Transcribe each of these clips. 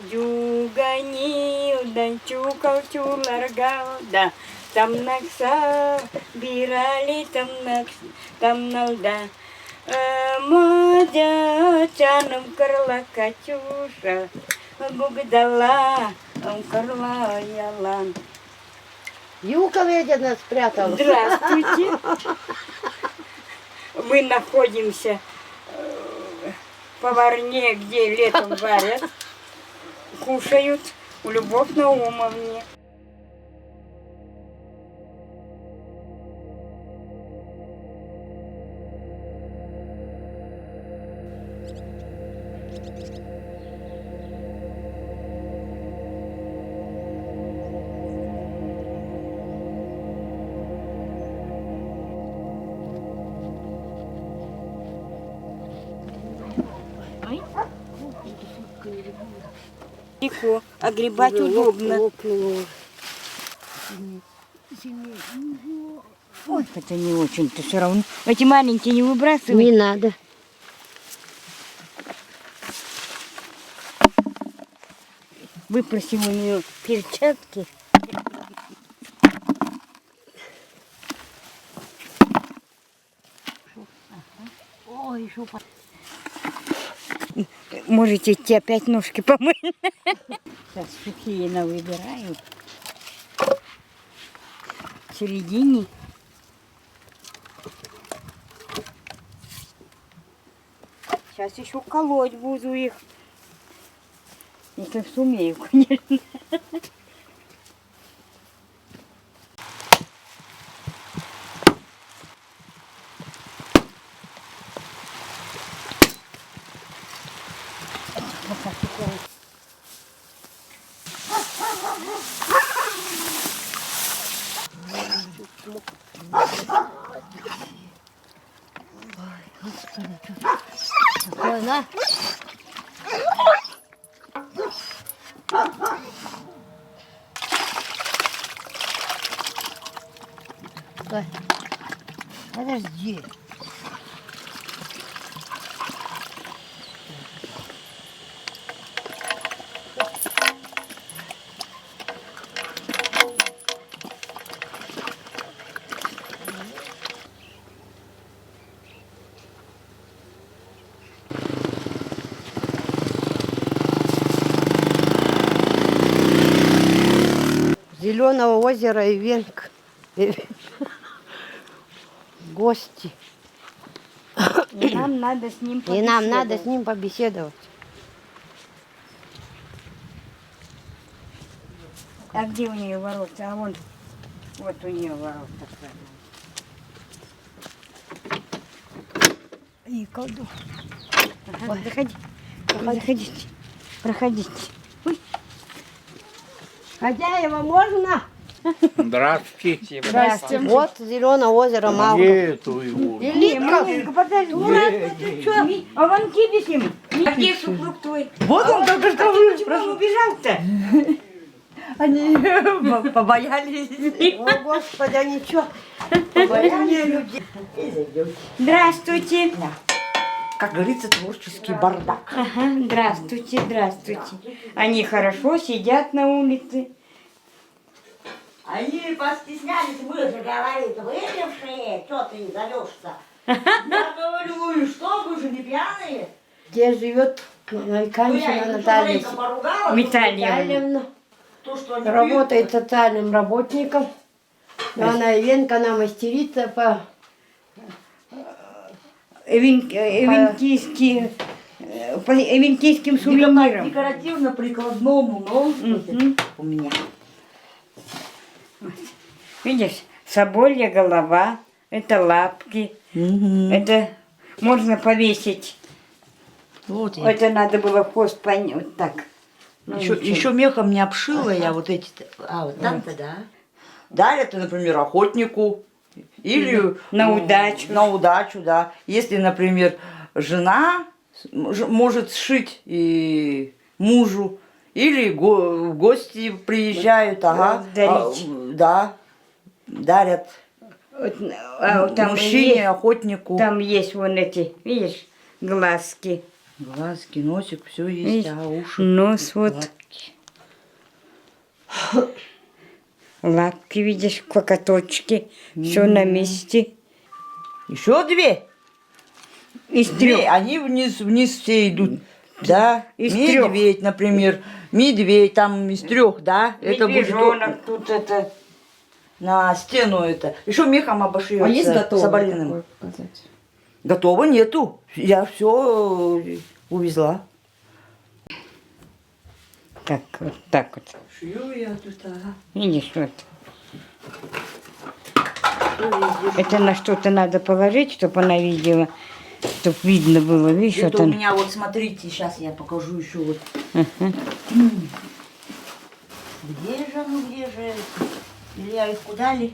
Juganil dan cukau culargal da tamnaksa birali tamnalda moja canam kerla kacusha гугдала керла ялан. Юлка ведь нас спрятала. Здравствуйте. Мы находимся в поварне, где летом варят, кушают у Любовь Наумовне. Легко, огребать удобно. Ой, это не очень-то все равно. Эти маленькие не выбрасывай. Не надо. Выпросим у нее перчатки. Ой, шупа. Можете идти опять ножки помыть. Сейчас сухие выбираю. В середине. Сейчас еще колоть буду их. Если сумею, конечно. Ой, на. Стой. Подожди. Зеленого озера и Венк. Гости. И нам надо с ним И побеседовать. нам надо с ним побеседовать. А где у нее ворота? А вон, вот у нее ворота. И колду. Ага, заходи. Заходите. Проходите. Ой. Хозяева, можно? Здравствуйте. Здравствуйте. Вот зеленое озеро Малка. Нету его. Маленька, подожди. Ты что? А вон кибисим. А где супруг твой? Вот он только что Ты почему убежал-то? они побоялись. О, Господи, они что? Побоялись люди. Здравствуйте. Как говорится, творческий бардак. Ага, здравствуйте, здравствуйте. Они хорошо сидят на улице. Они постеснялись, мы же, говорит, выпившие, что ты не зовешь-то? Я говорю, и что, вы же не пьяные? Где живет Ну, Канчина я их Наталья маленько поругала. Витальевна. Витальевна? То, что они Работает социальным работником. Но она и Венка, она мастерица по... Эвентийским пьют. сувенирам. Декоративно-прикладному, но у меня. Видишь, соболья голова, это лапки, это можно повесить. Вот я. Это надо было хвост понять, вот так. Ну, Еще, ничего. еще мехом не обшила я вот эти. А, вот так-то, да. Дарят, например, охотнику. Или На удачу. На удачу, да. Если, например, жена может сшить и мужу, или в гости приезжают, ага, Дарить. да, дарят Вот, а вот там мужчине, есть, охотнику. там есть вон эти, видишь, глазки. Глазки, носик, все есть, Видишь? а уши. Нос вот, гладкие. лапки, видишь, клокоточки. Все на месте. Еще две. Из Две, трех. они вниз все идут. Да, Из медведь, например. Медведь там из трех, да. Это будет Медвежонок тут это. на стену это. Еще мехом обошьется. А есть готовое соболиным. такое показать? Готово нету. Я все увезла. Так, вот так вот. Шью я тут, ага. Видишь, вот. Это на что-то надо положить, чтобы она видела, чтобы видно было, видишь, Это вот у он. меня вот, смотрите, сейчас я покажу еще вот. Ага. Где же, ну где же? Или я их куда ли?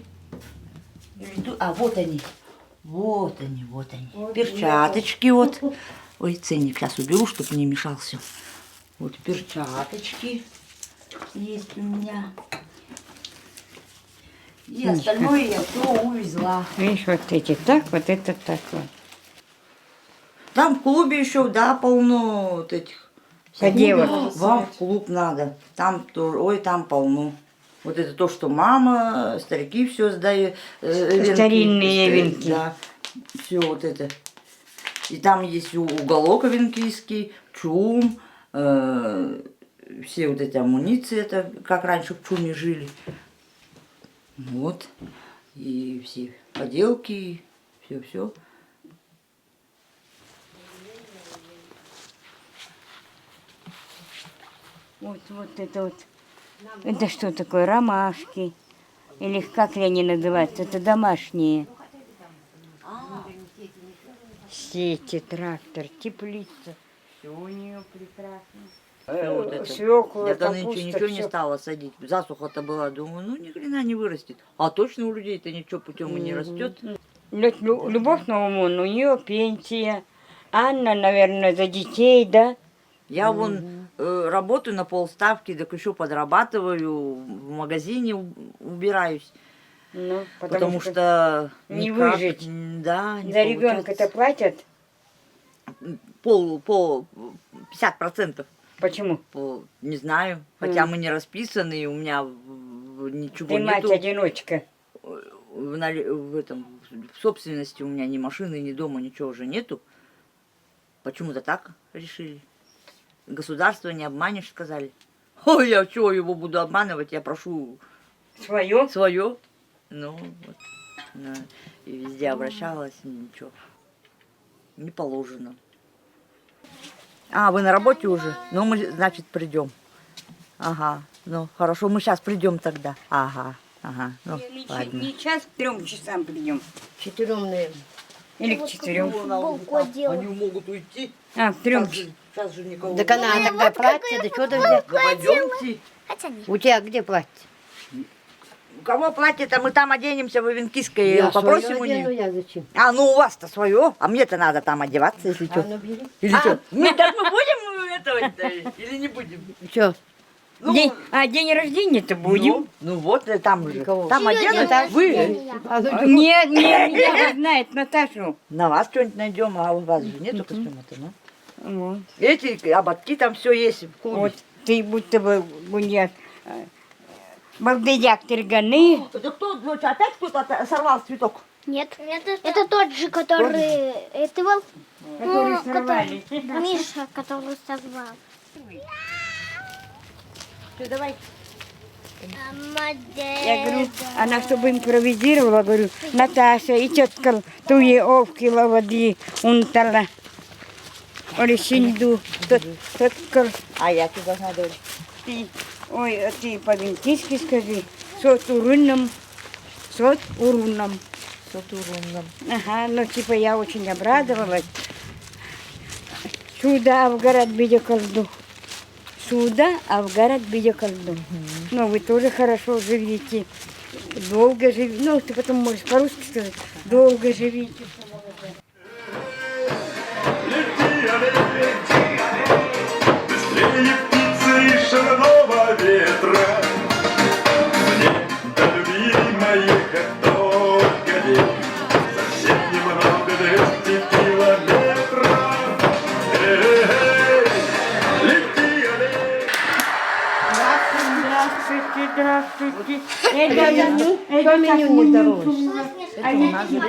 Или тут? А, вот они. Вот они, вот они. Перчаточки вот. Ой, ценник сейчас уберу, чтобы не мешался. Вот перчаточки есть у меня. И остальное я все увезла. Видишь, вот эти так, вот это так вот. Там в клубе еще, да, полно вот этих. Поделок. Вам в клуб надо. Там тоже, ой, там полно. Вот это то, что мама, старики все сдают. Старинные венки. Да, все вот это. И там есть уголок венкийский, чум, все вот эти амуниции, это как раньше в чуме жили. Вот. И все поделки, все-все. Вот это вот. Это что такое? Ромашки. Или как они называются? Это домашние. Сети, трактор, теплица. Все у нее прекрасно. Вот это. Свеклу, Я-то капуста, нынче ничего не всё. стала садить. Засуха-то была, думаю, ну ни хрена не вырастет. А точно у людей-то ничего путем и не растет. Любовь на ОМОН, у нее пенсия. Анна, наверное, за детей, да? Я вон работаю на полставки, так еще подрабатываю, в магазине убираюсь. Ну, Потому что не никак, выжить. Да, не за ребенка-то платят? по 50%. Почему? Не знаю. Хотя мы не расписаны, и у меня ничего Ты нету. мать-одиночка. В собственности у меня ни машины, ни дома, ничего уже нету. Почему-то так решили. Государство не обманешь, сказали. Ой, я чего его буду обманывать? Я прошу Свое? свое. Ну, вот. Да. И везде обращалась, ничего. Не положено. А, вы на работе уже? Ну, мы, значит, придем. Ага, ну, хорошо, мы сейчас придем тогда. Ага, ну, ладно. Не час, к 3 часам придем. 4, наверное. Или к 4. Они могут уйти. А, к 3. Сейчас же никого Так она тогда платье, да что ты взять? Пойдемте. У тебя где платье? У кого платье-то мы там оденемся в Ивенкийское, Я попросим своё у одену, нее. я зачем? А, ну у вас-то свое, а мне-то надо там одеваться, если А, что. ну бери. Или что? Ну, так мы будем этого или не будем? Что? Ну, День рождения-то будем. ну вот, там же. Кого? Там оденут, вы. А, ну, Нет, не знает Наташу. На вас что-нибудь найдем, а у вас же нету костюма-то, ну? Вот. Эти ободки там все есть в клубе. Вот ты будто бы гунья. Балдыяк терганы. Это кто, дочь, опять кто-то сорвал цветок? Нет, это тот же, который... Это был Которые сорвали. Миша, который сорвал. Все, давай. Я говорю, она чтобы импровизировала, говорю, Наташа и тетка туе овки води унтала. Оли синду, тетка. А я тут должна дочь. Ты, ой, а ты по-вентийски скажи, сот урунном, сот урунном. Сатурном. Ага, ну типа я очень обрадовалась. Сюда, в город Бидякалду. Сюда, а в город Бидякалду. Ну, вы тоже хорошо живите. Долго живите. Ну, ты потом можешь по-русски сказать. Долго живите. Быстрее птицы и шального ветра. Мне до любимой как только день. Совсем немного 200 километров. здравствуйте. Что меню не здороваешь? Это у нас же,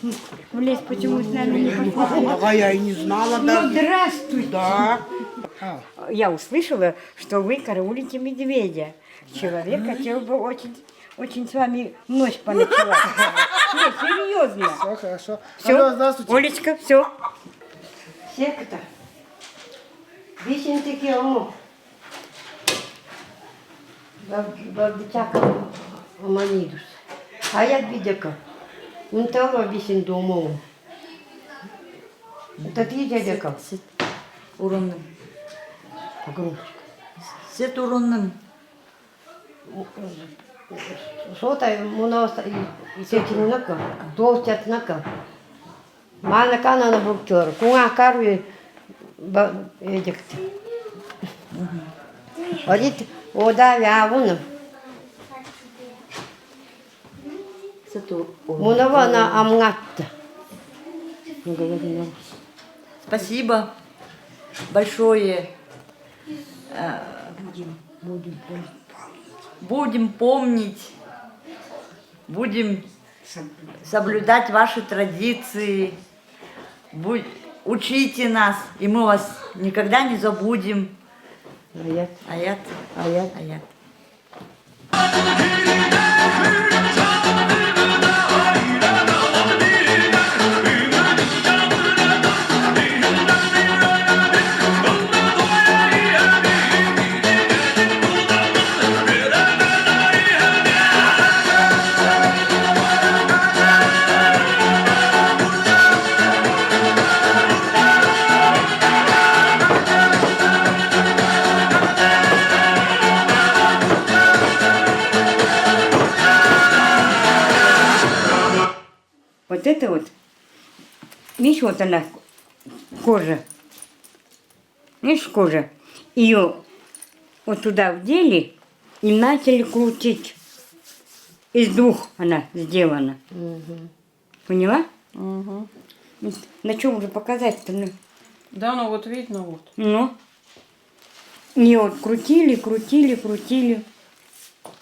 видишь, В лес почему с нами не пошла? А я и не знала Ну, даже. здравствуйте. Да. Я услышала, что вы караулите медведя. Человек хотел бы очень с вами ночь поночевать. Нет, серьезно. Все хорошо. Все, Алло, здравствуйте. Олечка, все. Секта. Висентики ому. Бабдичака оманидус. А я бидека. Унтала висен ому. Это ты дядяка? Уронным. Погромче. Сет уронным. Сота мунаста и тетинака. Толстятнака. Мана канана буктор. Кунга карви эдикт. Одит ода вявуна. Сет уронным. Мунава на амгатта. Спасибо большое. Будем помнить, будем соблюдать ваши традиции. Учите нас, и мы вас никогда не забудем. Аят. Аят. Аят. Аят. Вот это вот, видишь, вот она, кожа. Видишь, кожа. Ее вот туда вдели и начали крутить. Из двух она сделана. Поняла? На чем уже показать-то? Ну? Да, ну вот видно, вот. Ну. Ее вот крутили, крутили, крутили.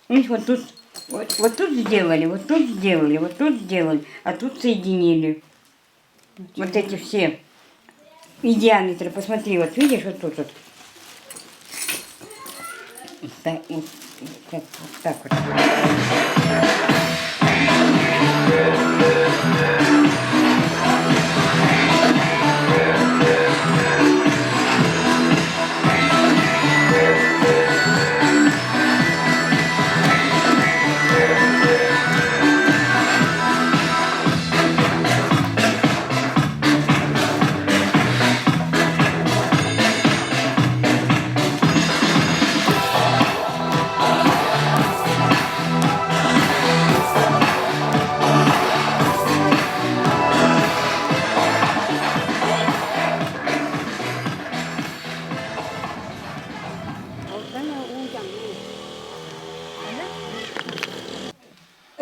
Видишь, вот тут. Вот тут сделали, вот тут сделали, вот тут сделали, а тут соединили. Вот эти все и диаметры. Посмотри, вот видишь, вот тут вот. Так вот. Так вот.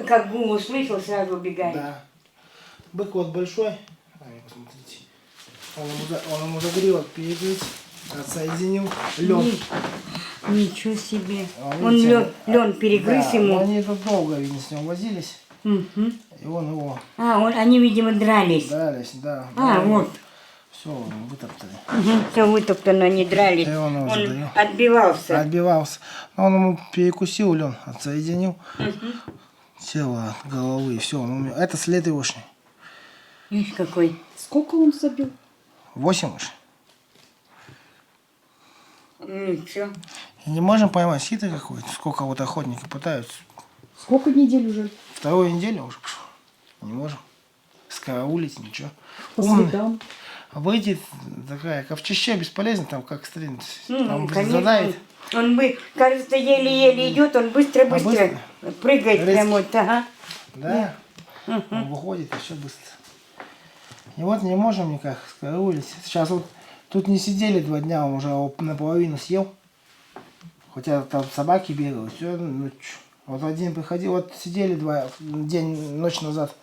Как гум услышал, сразу убегает. Да. Бык вот большой. Посмотрите. Он ему загривок перегрыз, отсоединил лед. Ничего себе. А, Он видите, лен перегрыз да, ему. Они тут долго, видно, с ним возились. Мгм. И он его Они, видимо, дрались. дрались, да. Вот. Все, вытоптали. Все вытоптано, они дрались. И он его задавил. Отбивался. Отбивался. Но он ему перекусил лен, отсоединил. Тело от головы, все, он умер. Это след егошний. Видишь, какой. Сколько он забил? 8 уж. Ничего. И не можем поймать хитрый какой-то. Сколько вот охотники пытаются. Сколько недель уже? Вторую неделю уже. Не можем. Скараулить, ничего. По Умный. следам. Выйдет такая, как в чаще бесполезно, там как стрельнуть. Там Конечно. задавит. Он бы, кажется, еле-еле идет, он быстро-быстро прыгает Резко. прямо вот, ага. Да. Он выходит еще быстро. И вот не можем никак скараулить. Сейчас вот тут не сидели 2 дня, он уже его наполовину съел. Хотя там собаки бегают, все. Ну, вот один приходил, вот сидели 2 день, ночь назад.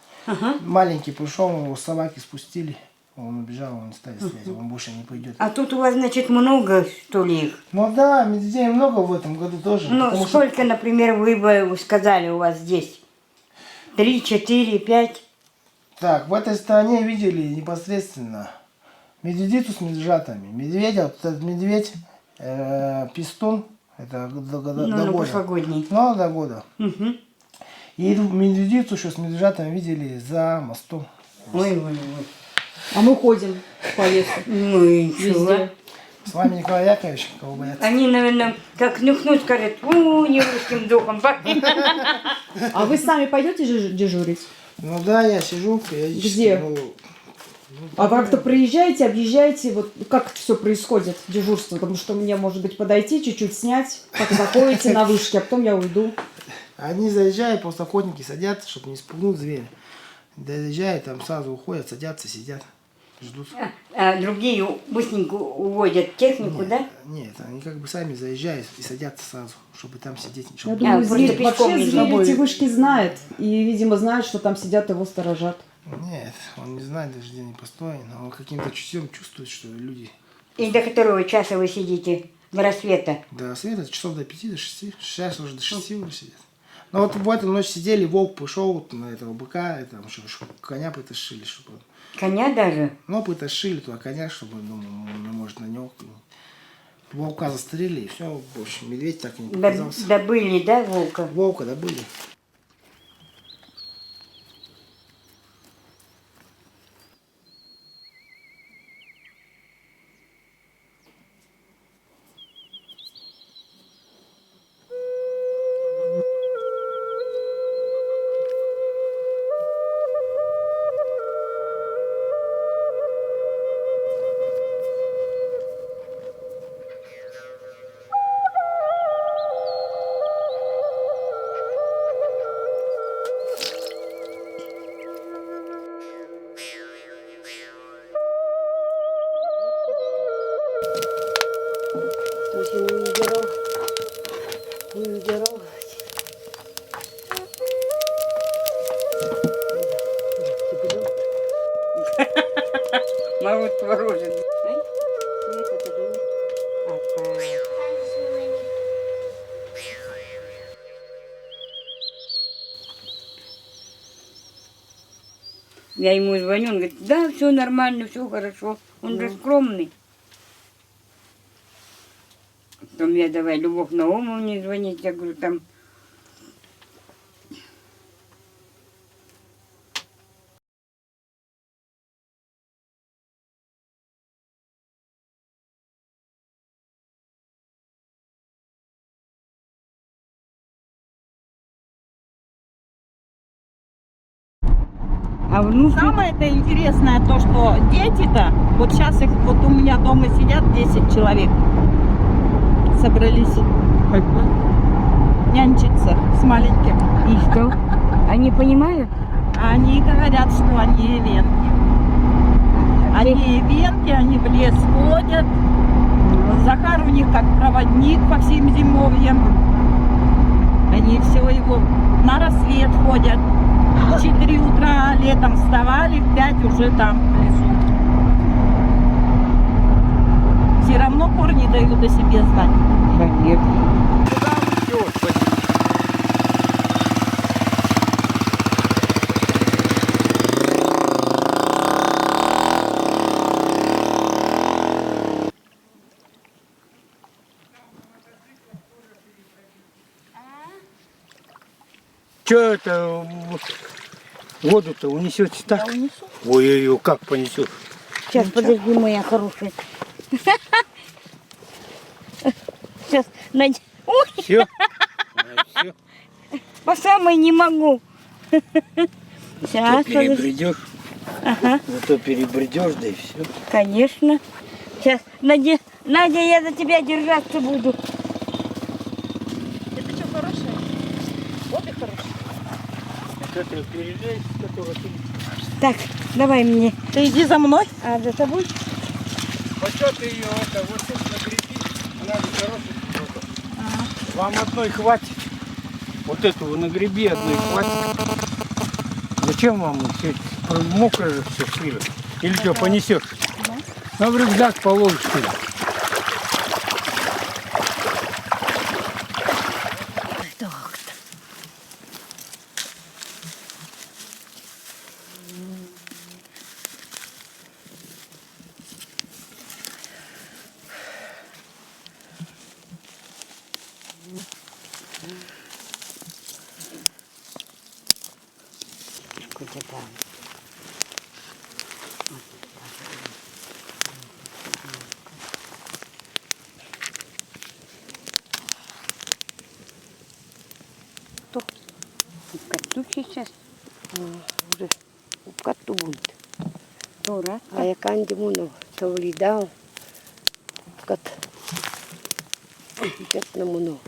Маленький пришел, его собаки спустили. Он убежал, он не ставит связи, он больше не пойдет. А тут у вас, значит, много, что ли, их? Ну да, медведей много в этом году тоже. Ну, потому что- сколько, например, вы бы сказали у вас здесь? 3, 4, 5? Так, в этой стране видели непосредственно медведицу с медвежатами. Медведя, вот этот медведь, пистун, это до года. прошлогодний. Ну, до года. Угу. И медведицу еще с медвежатами видели за мостом. Ой, ой, ой. А мы ходим по лесу. Ну и ничего. Везде. С вами Николай Яковлевич, кого боятся. Они, наверное, как нюхнут, скажут, не русским духом пахнет. А вы сами пойдете дежурить? Ну да, я сижу периодически. Где? Ну, А как-то приезжаете, объезжаете, вот как это все происходит, дежурство? Потому что мне, может быть, подойти, чуть-чуть снять, как заходите на вышке, а потом я уйду. они заезжают, просто охотники садятся, чтобы не спугнуть зверя. Доезжают, там сразу уходят, садятся, сидят, ждут. А другие быстренько уводят технику, да? Нет, они как бы сами заезжают и садятся сразу, чтобы там сидеть, Я ничего. думаю, просто зверь, пешком вообще не зверь забой. эти вышки знает. И, видимо, знает, что там сидят, его сторожат. Нет, он не знает даже, где они построены, но он каким-то чутьем чувствует, что люди И до которого часа вы сидите до рассвета? до рассвета, часов до 5, до 6, сейчас уже до 6 уже сидят. Но вот в эту ночь сидели, волк пришел вот на этого быка, и там еще коня притащили, чтобы он... Коня даже? Ну, притащили туда коня, чтобы, думаю, может, на него... Волка застрелили, и все, в общем, медведь так и не показался. Добыли, да, волка? Волка добыли. Мороз творожен. Света даже нет. А, так. Я ему звоню, он говорит, да, все нормально, все хорошо. Он же скромный. Потом я давай Любовь Наумовне звонить, я говорю, там... А внуки... Самое-то интересное то, что дети-то, вот сейчас их, вот у меня дома сидят 10 человек, собрались нянчиться с маленьким. И что? Они понимают? А они говорят, что они эвенки. Они эвенки, они в лес ходят. Захар у них как проводник по всем зимовьям. Они все его на рассвет ходят. В 4 утра летом вставали, в 5 уже там лежут. Все равно корни дают о себе знать. Конечно. Че это воду-то унесете так? Ой-ой-ой, как понесет? Сейчас, подожди, моя хорошая. Сейчас, Надя. Ой, Все? по самой не могу. Сейчас, подожди. Перебредешь. Ага, Зато перебредешь, да и все. конечно. Сейчас, Надя, я за тебя держаться буду. Это что, хорошее? Обе хорошие. Это перелезть, который ты... Так, давай мне. Ты иди за мной. А за тобой? Вот что ты ее это, вот тут нагреби, она же хорошая штука. Вам одной хватит. Вот эту вы нагреби, одной хватит. Зачем вам все? Мокро же все сыро. Или что, понесешь? Ну, в рюкзак положишь. Что ли? Коту сейчас уже коту будет. Тора. А я кандимуну, то влидал. Кот. Кот на муну.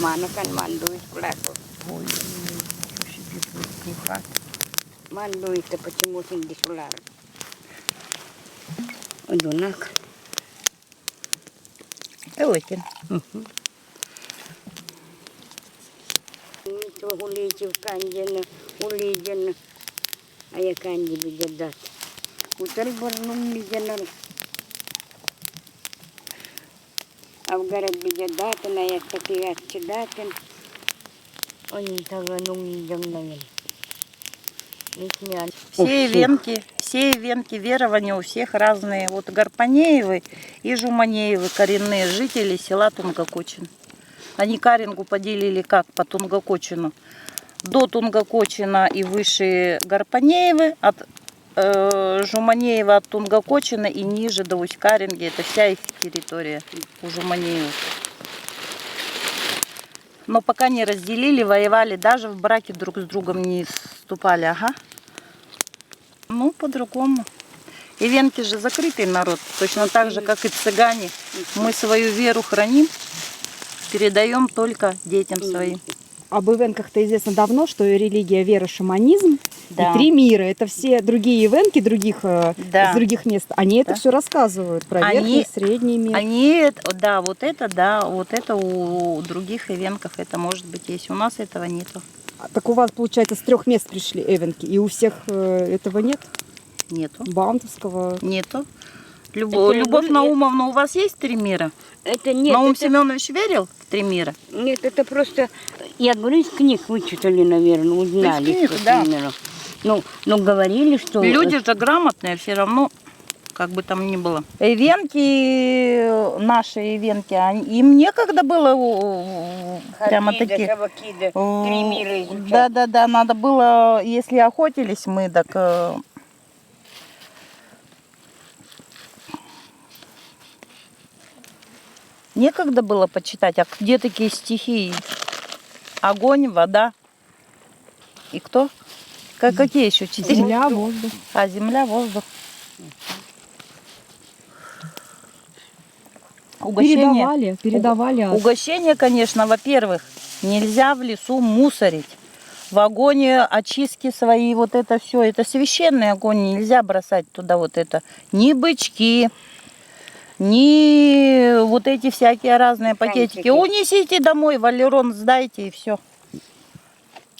Mana kan mandu pelakon. Mandu itu почему tinggi solar. Udunak. Эвакин. Itu uliji kanjena, ulijena. Ayah kanji bijadat. Utar bernum bijanar. Авгарат биджадатен, а я такие отчидатен. Они того не идем. Все ивенки верования у всех разные. Вот Гарпанеевы и Жуманеевы, коренные жители села Тунгакочин. Они Карингу поделили как по Тунгакочину. До Тунгакочина и выше Гарпанеевы, от Жуманеева от Тунгакочина и ниже до Усть-Каринги. Это вся их территория у Жуманеевых. Но пока не разделили, воевали, даже в браке друг с другом не вступали. Ага. Ну, по-другому. Ивенки же закрытый народ, точно так же, как и цыгане. Мы свою веру храним, передаем только детям своим. Об ивенках-то известно давно, что религия, вера, шаманизм Да. и 3 мира. Это все другие ивенки Да. с других мест. Они это все рассказывают про верхний, средний мир. Вот это у других ивенков это может быть есть. У нас этого нету. Так у вас, получается, с 3 мест пришли эвенки, и у всех этого нет? Нету. Баунтовского? Нету. Любовь Наумовна, у вас есть 3 мира? Это нет. Наум это... Семенович верил в 3 мира? Нет, это просто, я говорю, из книг вычитали, наверное, узнали. Из книг, что да. именно. Ну, говорили, что... Люди же грамотные, все равно, как бы там ни было. Ивенки, наши ивенки, им некогда было прямо Хакида, такие. Шавакида, 3 мира изучать. Да, надо было, если охотились мы, так... Некогда было почитать, а где такие стихии? Огонь, вода и кто? Какие еще 4? Земля, воздух. А, земля, воздух. Передавали. Угощение, конечно, во-первых, нельзя в лесу мусорить. В огонь очистки свои, вот это все. Это священный огонь, нельзя бросать туда вот это. Ни бычки, ни вот эти всякие разные пакетики. Унесите домой, валерон сдайте и все.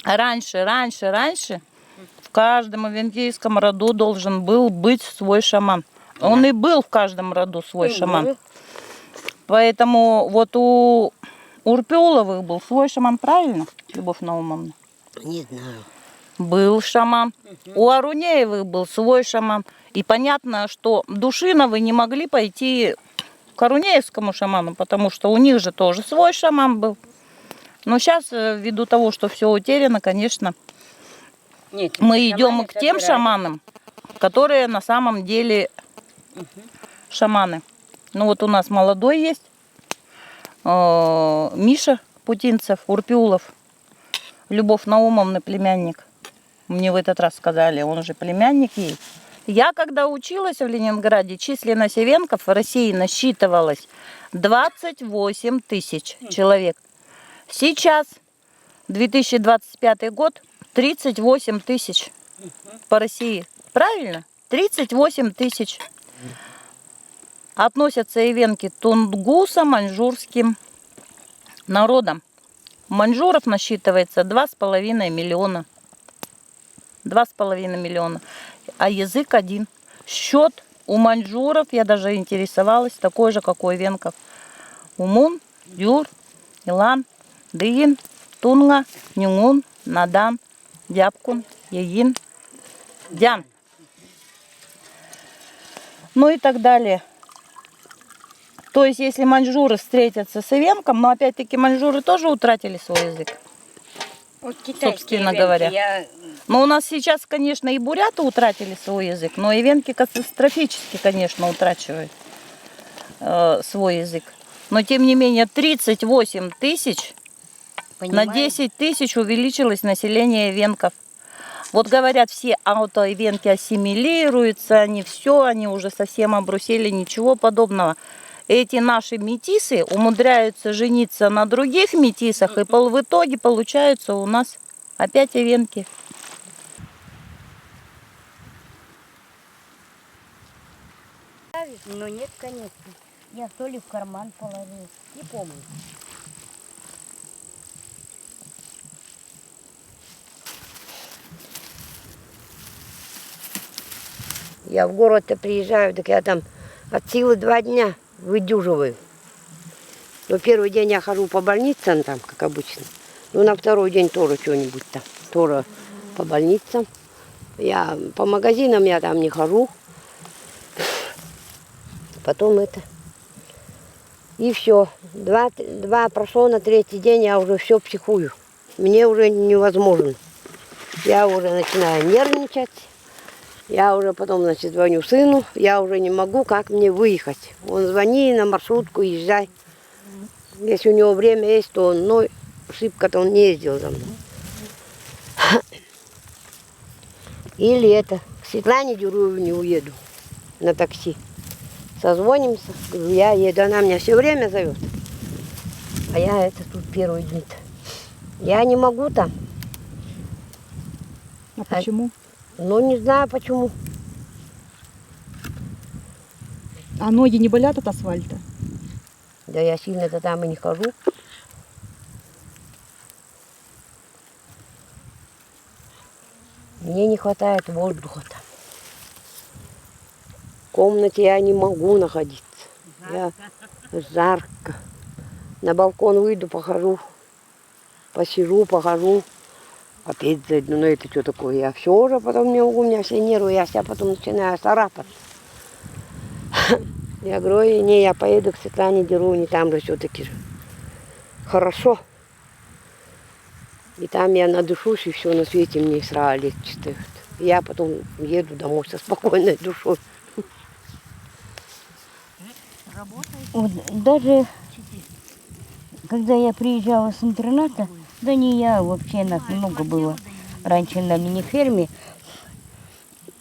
Раньше в каждом ивенкийском роду должен был быть свой шаман. Он и был в каждом роду свой шаман. Поэтому вот у Урпюловых был свой шаман, правильно, Любовь Наумовна? Не знаю. Был шаман. У Арунеевых был свой шаман. И понятно, что Душиновы не могли пойти к Арунеевскому шаману, потому что у них же тоже свой шаман был. Но сейчас, ввиду того, что все утеряно, конечно, Нет, мы идем к тем шаманам, которые на самом деле шаманы. Ну вот у нас молодой есть, Миша Путинцев, Урпюлов, Любовь Наумовна племянник. Мне в этот раз сказали, он уже племянник ей. Я когда училась в Ленинграде, численность ивенков в России насчитывалась 28 тысяч человек. Сейчас, 2025 год, 38 тысяч по России. Правильно? 38 тысяч. Относятся ивенки к тунгусо-маньчжурским народам. Маньчжуров насчитывается 2,5 миллиона. 2,5 миллиона. А язык один. Счет у маньчжуров, я даже интересовалась, такой же, как у эвенков. Умун, Юр, Илан, Дыгин, Тунга, Нюнгун, Надан, Дяпкун, Егин, Дян. Ну и так далее. То есть, если маньчжуры встретятся с эвенком, но опять-таки маньчжуры тоже утратили свой язык. Вот китайские Собственно эвенки, говоря. Но у нас сейчас, конечно, и буряты утратили свой язык, но эвенки катастрофически, конечно, утрачивают свой язык. Но, тем не менее, 38 тысяч на 10 тысяч увеличилось население эвенков. Вот говорят, все аутоэвенки ассимилируются, они все, они уже совсем обрусели, ничего подобного. Эти наши метисы умудряются жениться на других метисах, и в итоге получаются у нас опять эвенки. Но нет, конечно. Я то ли в карман положил. Не помню. Я в город-то приезжаю, так я там от силы 2 дня выдюживаю. Но первый день я хожу по больницам там, как обычно. Ну, на второй день тоже что-нибудь там. Тоже по больницам. Я по магазинам я там не хожу. Потом это. И все. Два прошло, на 3-й день я уже все психую. Мне уже невозможно. Я уже начинаю нервничать. Я уже потом, значит, звоню сыну. Я уже не могу, как мне выехать. Он звони на маршрутку, езжай. Если у него время есть, то он, но ошибка-то он не ездил за мной. Или это, к Светлане Дюруевне уеду на такси. Созвонимся, говорю, я еду, она меня все время зовет. А я это тут первые дни-то. Я не могу там. А почему? Ну, не знаю почему. А ноги не болят от асфальта? Да я сильно-то там и не хожу. Мне не хватает воздуха там. В комнате я не могу находиться. Я жарко. На балкон выйду, похожу. Посижу, похожу. Опять зайду. Ну это что такое? Я все уже потом не могу, у меня все нервы, я себя потом начинаю царапаться. Я говорю, не, я поеду к Светлане Дюруевне, там же все-таки хорошо. И там я надышусь, и все на свете мне сразу легче стает. Я потом еду домой со спокойной душой. Вот, даже когда я приезжала с интерната, да не я, вообще нас много было. Раньше на мини-ферме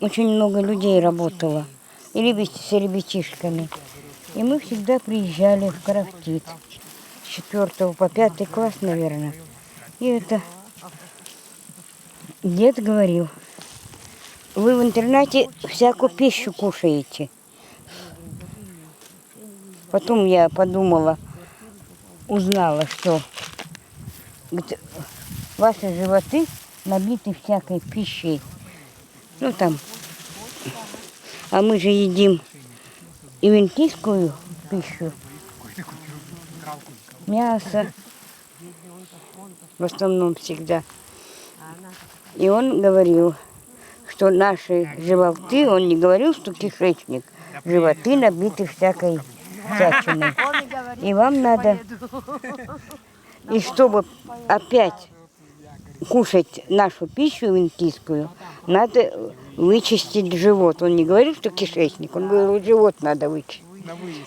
очень много людей работало. И с ребятишками. И мы всегда приезжали в Крафтит. С 4 по 5 класс, наверное. И это дед говорил, вы в интернате всякую пищу кушаете. Потом я подумала, узнала, что ваши животы набиты всякой пищей. Ну там, а мы же едим ивентийскую пищу. Мясо в основном всегда. И он говорил, что наши животы, он не говорил, что кишечник, животы набиты всякой всячиной. И вам надо, и чтобы опять кушать нашу пищу ивентийскую, надо вычистить живот. Он не говорил, что кишечник, он говорил, живот надо вычистить.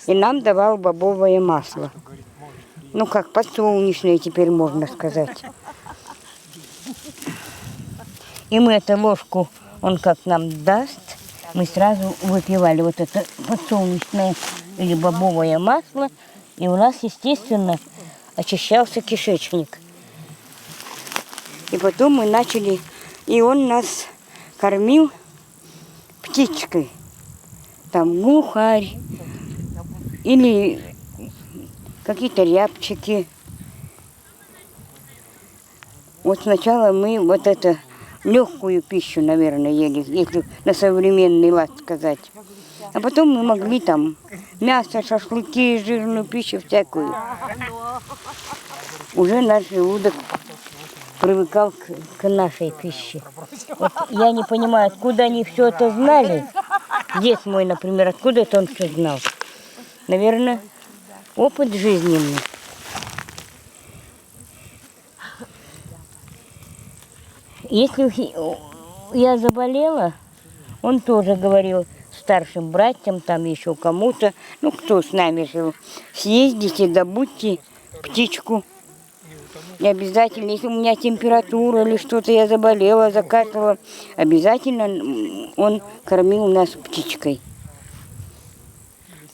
И нам давал бобовое масло. Ну, как подсолнечное теперь можно сказать. И мы эту ложку, он как нам даст, мы сразу выпивали вот это подсолнечное или бобовое масло. И у нас, естественно, очищался кишечник. И потом мы начали, и он нас кормил птичкой. Там глухарь или какие-то рябчики. Вот сначала мы вот это легкую пищу, наверное, ели, если на современный лад сказать. А потом мы могли там мясо, шашлыки, жирную пищу всякую. Уже наш желудок привыкал к нашей пище. Вот я не понимаю, откуда они все это знали. Дед мой, например, откуда это он все знал? Наверное, опыт жизненный. Если я заболела, он тоже говорил старшим братьям, там еще кому-то, ну кто с нами жил, съездите, добудьте птичку. И обязательно, если у меня температура или что-то, я заболела, закатывала, обязательно он кормил нас птичкой.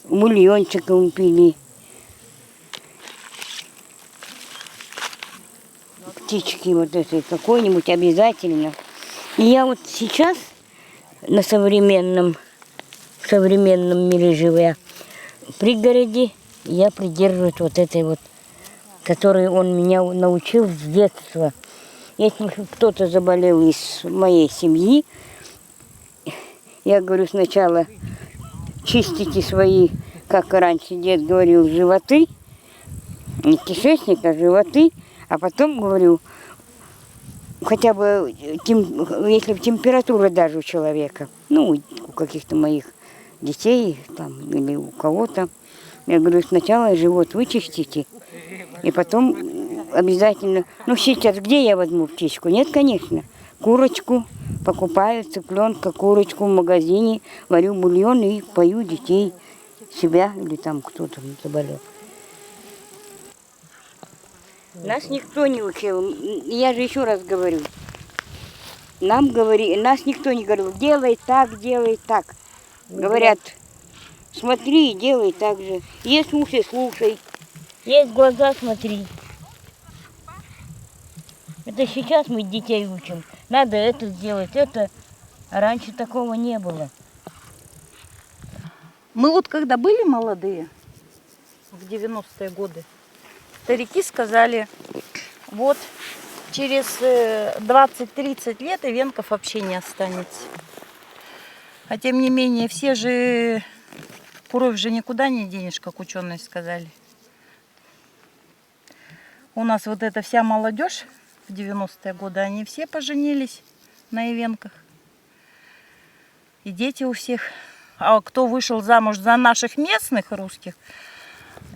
Бульончиком пили. Птички вот этой какой-нибудь обязательно. И я вот сейчас на современном мире живя, в пригороде, я придерживаюсь вот этой вот, которой он меня научил с детства. Если кто-то заболел из моей семьи, я говорю, сначала чистите свои, как раньше дед говорил, животы, не кишечник, а животы, а потом, говорю, хотя бы, если температура даже у человека, ну, у каких-то моих детей там, или у кого-то, я говорю, сначала живот вычистите, и потом обязательно, ну, сейчас где я возьму птичку? Нет, конечно, курочку покупаю, цыпленка, курочку в магазине, варю бульон и пою детей, себя или там кто-то заболел. Нас никто не учил, я же еще раз говорю, нас никто не говорил, делай так. Говорят, смотри, делай так же, есть уши, слушай, есть глаза, смотри. Это сейчас мы детей учим, надо это сделать, это, а раньше такого не было. Мы вот когда были молодые, в 90-е годы, старики сказали, вот через 20-30 лет ивенков вообще не останется. А тем не менее, все же, кровь же никуда не денешь, как ученые сказали. У нас вот эта вся молодежь в 90-е годы, они все поженились на ивенках. И дети у всех. А кто вышел замуж за наших местных русских,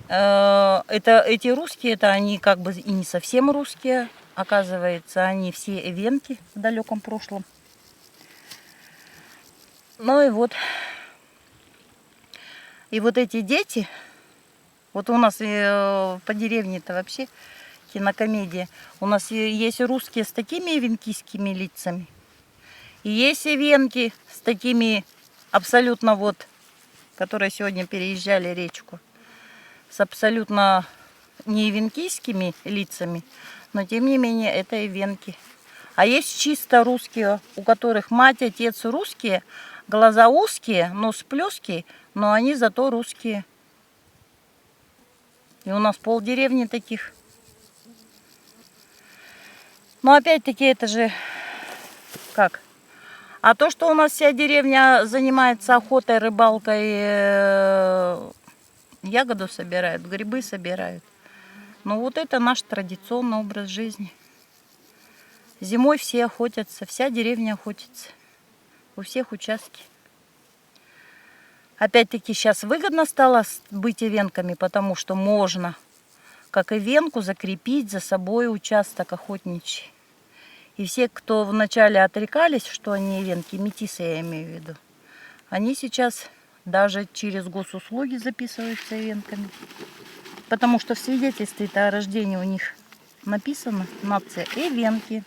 эти русские, это они как бы и не совсем русские, оказывается, они все ивенки в далеком прошлом. Ну и вот эти дети, вот у нас по деревне-то вообще кинокомедия, у нас есть русские с такими ивенкийскими лицами, и есть ивенки с такими абсолютно вот, которые сегодня переезжали речку, с абсолютно не ивенкийскими лицами, но тем не менее это ивенки. А есть чисто русские, у которых мать, отец русские, глаза узкие, нос плюский, но они зато русские. И у нас полдеревни таких. Но опять-таки это же как? А то, что у нас вся деревня занимается охотой, рыбалкой, ягоду собирают, грибы собирают. Ну вот это наш традиционный образ жизни. Зимой все охотятся, вся деревня охотится. У всех участки. Опять-таки сейчас выгодно стало быть ивенками, потому что можно, как ивенку, закрепить за собой участок охотничий. И все, кто вначале отрекались, что они ивенки, метисы я имею в виду, они сейчас даже через госуслуги записываются ивенками. Потому что в свидетельстве-то о рождении у них написано нация ивенки.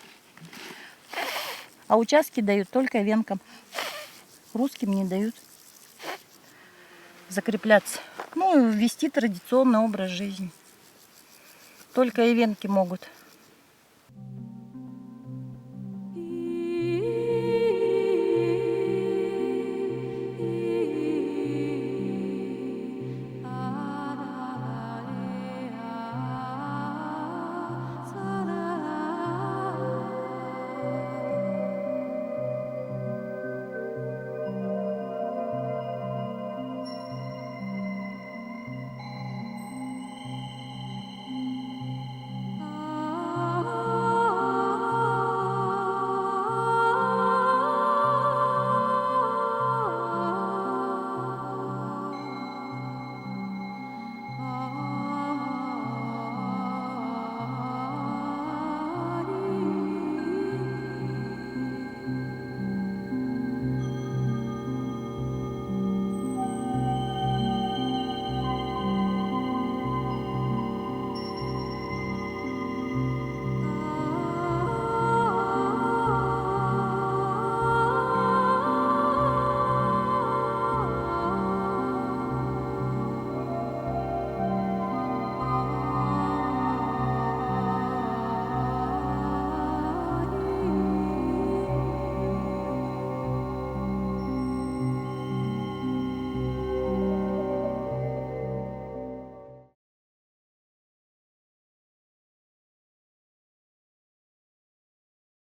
А участки дают только ивенкам. Русским не дают закрепляться. Ну и вести традиционный образ жизни. Только ивенки могут.